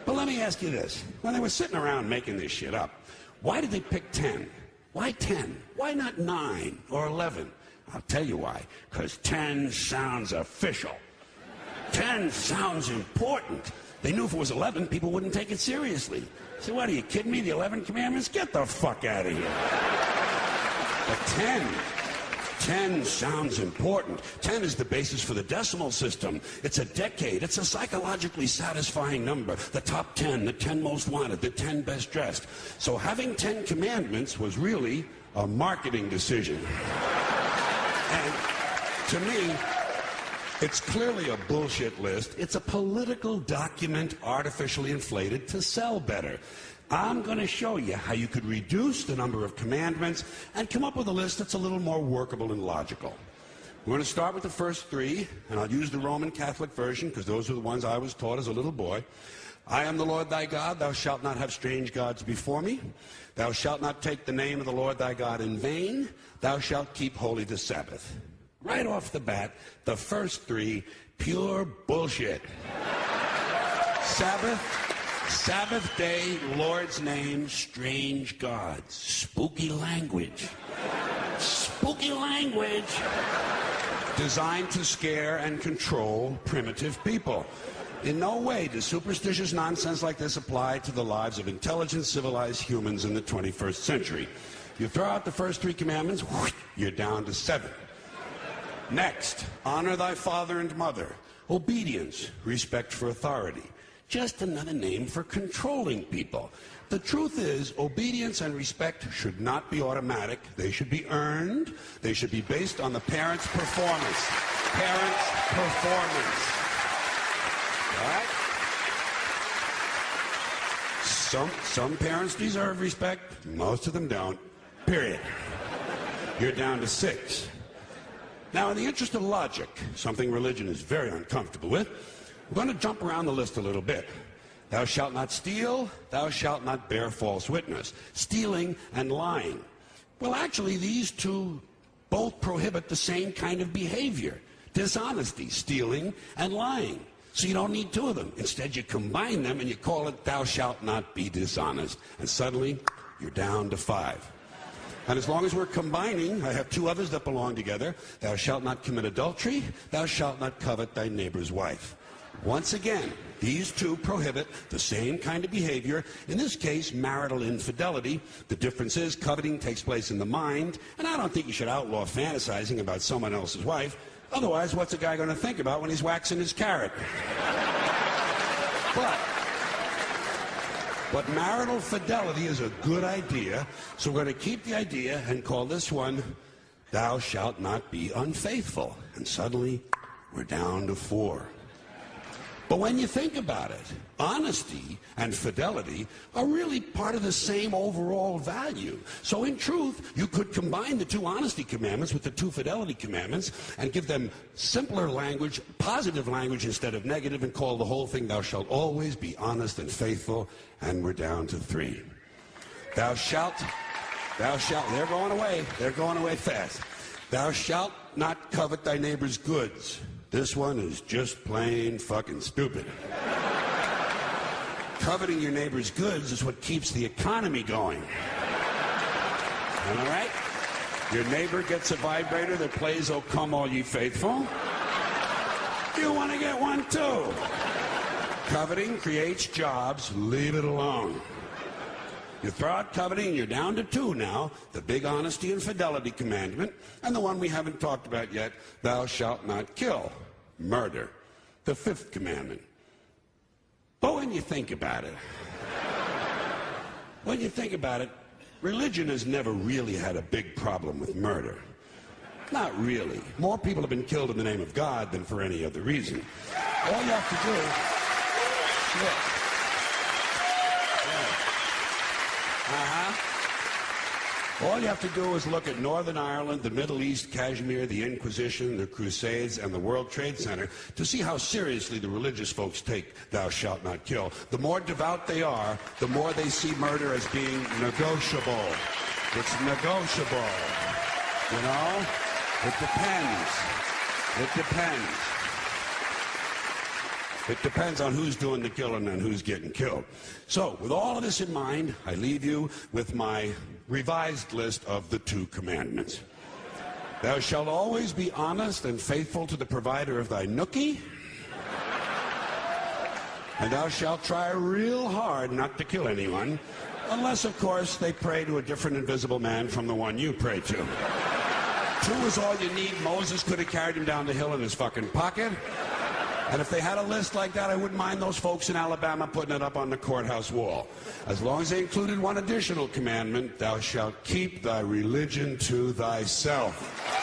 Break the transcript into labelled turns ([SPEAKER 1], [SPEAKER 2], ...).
[SPEAKER 1] But let me ask you this. When they were sitting around making this shit up, why did they pick 10? Why 10? Why not 9 or 11? I'll tell you why. Because 10 sounds official. 10 sounds important. They knew if it was 11, people wouldn't take it seriously. So what, are you kidding me? The 11 commandments? Get the fuck out of here. But 10 sounds important. 10 is the basis for the decimal system. It's a decade. It's a psychologically satisfying number. The top 10, the 10 most wanted, the 10 best dressed. So having 10 commandments was really a marketing decision. And to me, it's clearly a bullshit list. It's a political document artificially inflated to sell better. I'm going to show you how you could reduce the number of commandments and come up with a list that's a little more workable and logical. We're going to start with the first 3, and I'll use the Roman Catholic version because those are the ones I was taught as a little boy. I am the Lord thy God. Thou shalt not have strange gods before me. Thou shalt not take the name of the Lord thy God in vain. Thou shalt keep holy the Sabbath. Right off the bat, the first 3, pure bullshit. Sabbath day, Lord's name, strange gods. Spooky language. Spooky language. Designed to scare and control primitive people. In no way does superstitious nonsense like this apply to the lives of intelligent, civilized humans in the 21st century. You throw out the first 3 commandments, you're down to 7. Next, honor thy father and mother. Obedience, respect for authority. Just another name for controlling people. The truth is, obedience and respect should not be automatic. They should be earned. They should be based on the parent's performance. Parent's performance. All right? Some parents deserve respect. Most of them don't. Period. You're down to 6. Now, in the interest of logic, something religion is very uncomfortable with, we're going to jump around the list a little bit. Thou shalt not steal. Thou shalt not bear false witness. Stealing and lying. Well, actually, these 2 both prohibit the same kind of behavior. Dishonesty, stealing, and lying. So you don't need 2 of them. Instead, you combine them and you call it thou shalt not be dishonest. And suddenly, you're down to 5. And as long as we're combining, I have 2 others that belong together. Thou shalt not commit adultery. Thou shalt not covet thy neighbor's wife. Once again, these 2 prohibit the same kind of behavior, in this case, marital infidelity. The difference is coveting takes place in the mind, and I don't think you should outlaw fantasizing about someone else's wife. Otherwise, what's a guy going to think about when he's waxing his carrot? But marital fidelity is a good idea, so we're going to keep the idea and call this one, thou shalt not be unfaithful. And suddenly, we're down to 4. But when you think about it, honesty and fidelity are really part of the same overall value. So in truth, you could combine the 2 honesty commandments with the 2 fidelity commandments and give them simpler language, positive language instead of negative, and call the whole thing, thou shalt always be honest and faithful, and we're down to 3. Thou shalt, they're going away fast. Thou shalt not covet thy neighbor's goods. This one is just plain fucking stupid. Coveting your neighbor's goods is what keeps the economy going. All right? Your neighbor gets a vibrator that plays "O Come All Ye Faithful." You want to get one too. Coveting creates jobs. Leave it alone. You throw out coveting and you're down to 2 now, the big honesty and fidelity commandment, and the one we haven't talked about yet, thou shalt not kill, murder, the 5th commandment. But when you think about it, religion has never really had a big problem with murder. Not really. More people have been killed in the name of God than for any other reason. All you have to do... Look. All you have to do is look at Northern Ireland, the Middle East, Kashmir, the Inquisition, the Crusades, and the World Trade Center to see how seriously the religious folks take thou shalt not kill. The more devout they are, the more they see murder as being negotiable. It's negotiable. You know? It depends. It depends. It depends on who's doing the killing and who's getting killed. So, with all of this in mind, I leave you with my revised list of the 2 commandments. Thou shalt always be honest and faithful to the provider of thy nookie, and thou shalt try real hard not to kill anyone, unless, of course, they pray to a different invisible man from the one you pray to. 2 is all you need. Moses could have carried him down the hill in his fucking pocket. And if they had a list like that, I wouldn't mind those folks in Alabama putting it up on the courthouse wall. As long as they included one additional commandment, thou shalt keep thy religion to thyself.